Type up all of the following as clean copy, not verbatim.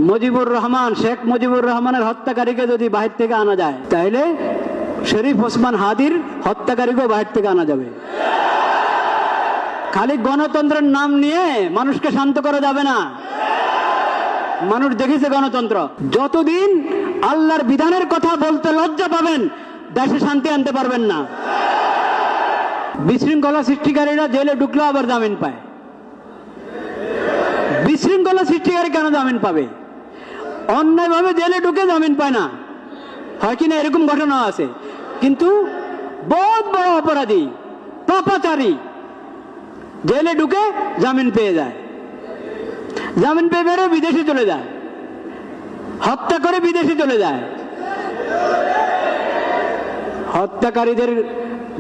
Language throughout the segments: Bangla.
মুজিবুর রহমান, শেখ মুজিবুর রহমানের হত্যাকারীকে যদি বাহির থেকে আনা যায়, তাহলে শরীফ ওসমান হাদির হত্যাকারীকেও বাহির থেকে আনা যাবে। খালি গণতন্ত্রের নাম নিয়ে মানুষকে শান্ত করা যাবে না। মানুষ দেখেছে গণতন্ত্র। যতদিন আল্লাহর বিধানের কথা বলতে লজ্জা পাবেন, দেশে শান্তি আনতে পারবেন না। বিশৃঙ্খলা সৃষ্টিকারীরা জেলে ঢুকলে আবার জামিন পায়। বিশৃঙ্খলা সৃষ্টিকারী কেন জামিন পাবে? অন্যায়ভাবে জেলে ঢুকে জামিন পায় না, হয় কিনা এরকম ঘটনা আছে। কিন্তু বহুত বড় অপরাধী, পাপাচারী জেলে ঢুকে জামিন পেয়ে যায়, জামিন পেয়ে বেরো বিদেশে চলে যায়, হত্যা করে বিদেশে চলে যায়। হত্যাকারীদের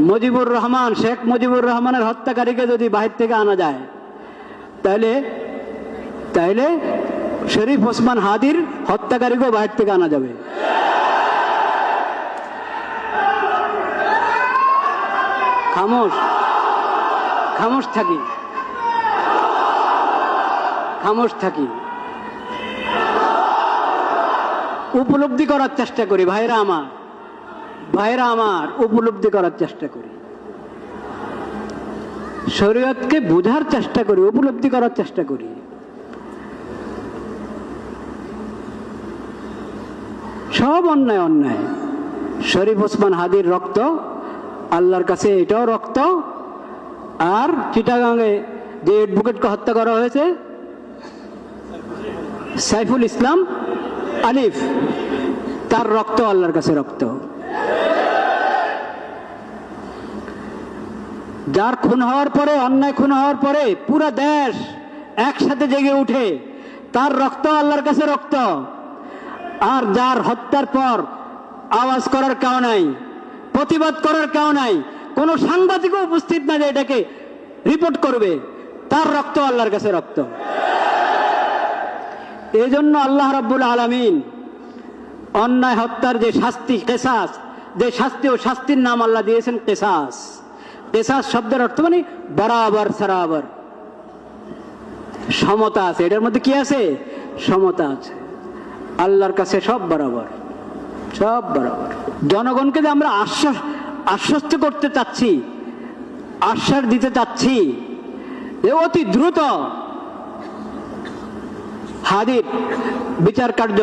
মুজিবুর রহমান, শেখ মুজিবুর রহমানের হত্যাকারীকে যদি বাহির থেকে আনা যায়, তাহলে শরীফ ওসমান হাদির হত্যাকারীকেও বাহির থেকে আনা যাবে। খামোশ খামোশ থাকি, খামোশ থাকি, উপলব্ধি করার চেষ্টা করি। ভাইরা আমার উপলব্ধি করার চেষ্টা করি, শরীয়তকে বোঝার চেষ্টা করি, উপলব্ধি করার চেষ্টা করি। সব অন্যায় অন্যায়। শরীফ ওসমান হাদির রক্ত আল্লাহর কাছে এটাও রক্ত। আর চিটাগাঙে যে অ্যাডভোকেটকে হত্যা করা হয়েছে, সাইফুল ইসলাম আলিফ, তার রক্ত আল্লাহর কাছে রক্ত। যার খুন হওয়ার পরে, অন্যায় খুন হওয়ার পরে পুরা দেশ একসাথে জেগে উঠে, তার রক্ত আল্লাহর কাছে রক্ত। আর যার হত্যার পর আওয়াজ করার কেউ নাই, প্রতিবাদ করার কেউ নাই, কোন সাংবাদিকও উপস্থিত না যে এটাকে রিপোর্ট করবে, তার রক্ত আল্লাহর কাছে রক্ত। এই জন্য আল্লাহ রাব্বুল আলামিন অন্যায় হত্যার যে শাস্তি, কিসাস, যে শাস্তি, ও শাস্তির নাম আল্লাহ দিয়েছেন কিসাস। কিসাস শব্দের অর্থ মানে বরাবর সরাবর, সমতা আছে। এটার মধ্যে কি আছে? সমতা আছে। আল্লাহর কাছে সব বরাবর, সব বরাবর। জনগণকে যে আমরা আশ্বস্ত করতে চাচ্ছি, আশ্বাস দিতে চাচ্ছি যে অতি দ্রুত হাদির বিচার কার্য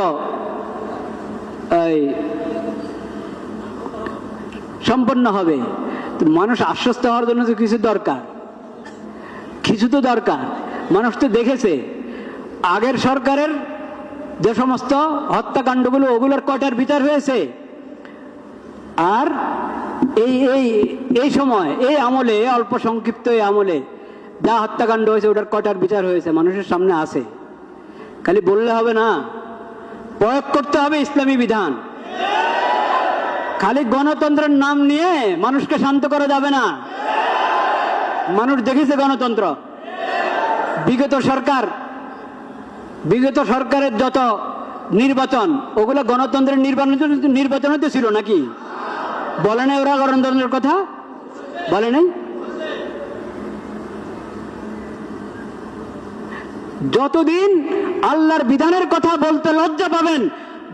সম্পন্ন হবে। মানুষ আশ্বস্ত হওয়ার জন্য তো কিছু দরকার, কিছু তো দরকার। মানুষ তো দেখেছে আগের সরকারের যে সমস্ত হত্যাকাণ্ডগুলো, ওগুলোর কয়টার বিচার হয়েছে। আর এই সময়, এই আমলে, অল্প সংক্ষিপ্ত এই আমলে যা হত্যাকাণ্ড হয়েছে, ওটার কয়টার বিচার হয়েছে মানুষের সামনে আছে। খালি বললে হবে না, প্রয়োগ করতে হবে ইসলামী বিধান। খালি গণতন্ত্রের নাম নিয়ে মানুষকে শান্ত করা যাবে না। মানুষ দেখেছে গণতন্ত্র। বিগত সরকারের যত নির্বাচন, ওগুলো গণতন্ত্রের নির্বাচন তো ছিল নাকি? বলে নাই ওরা গণতন্ত্রের কথা? বলে নাই? যতদিন আল্লাহর বিধানের কথা বলতে লজ্জা পাবেন,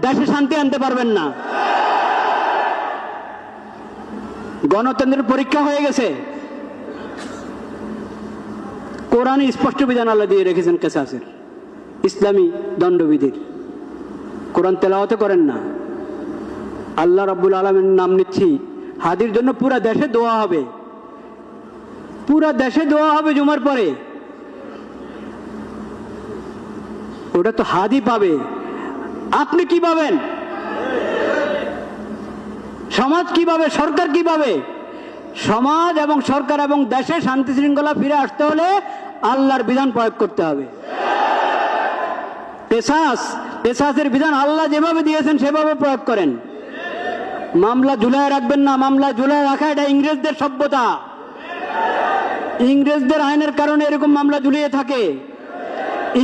দেশে শান্তি আনতে পারবেন না। গণতন্ত্রের পরীক্ষা হয়ে গেছে। কোরআনে স্পষ্ট বিধান আল্লাহ দিয়ে রেখেছেন কিসাসের, ইসলামী দণ্ডবিধির। কোরআন তেলাওয়াত করেন না, আল্লাহ রাব্বুল আলামিনের নাম নিচ্ছি। হাদির জন্য পুরা দেশে দোয়া হবে, পুরা দেশে দোয়া হবে জুমার পরে। ওটা তো হাদি পাবে, আপনি কি পাবেন? সমাজ কি পাবে? সরকার কি পাবে? সমাজ এবং সরকার এবং দেশে শান্তি শৃঙ্খলা ফিরে আসতে হলে আল্লাহর বিধান প্রয়োগ করতে হবে। কিসাসের বিধান আল্লাহ যেভাবে দিয়েছেন সেভাবে প্রয়োগ করেন। মামলা ঝুলায় রাখবেন না। মামলা ঝুলায় রাখা এটা ইংরেজদের সভ্যতা। ইংরেজদের আইনের কারণে এরকম মামলা ঝুলিয়ে থাকে।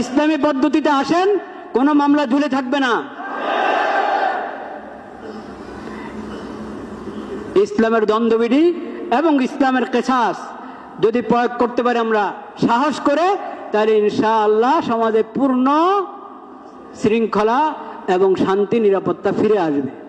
ইসলামী পদ্ধতিতে আসেন, কোনো মামলা ঝুলে থাকবে না। ইসলামের দ্বন্দ্ববিধি এবং ইসলামের কিসাস যদি প্রয়োগ করতে পারি আমরা সাহস করে, তাহলে ইনশাআল্লাহ সমাজে পূর্ণ শৃঙ্খলা এবং শান্তি নিরাপত্তা ফিরে আসবে।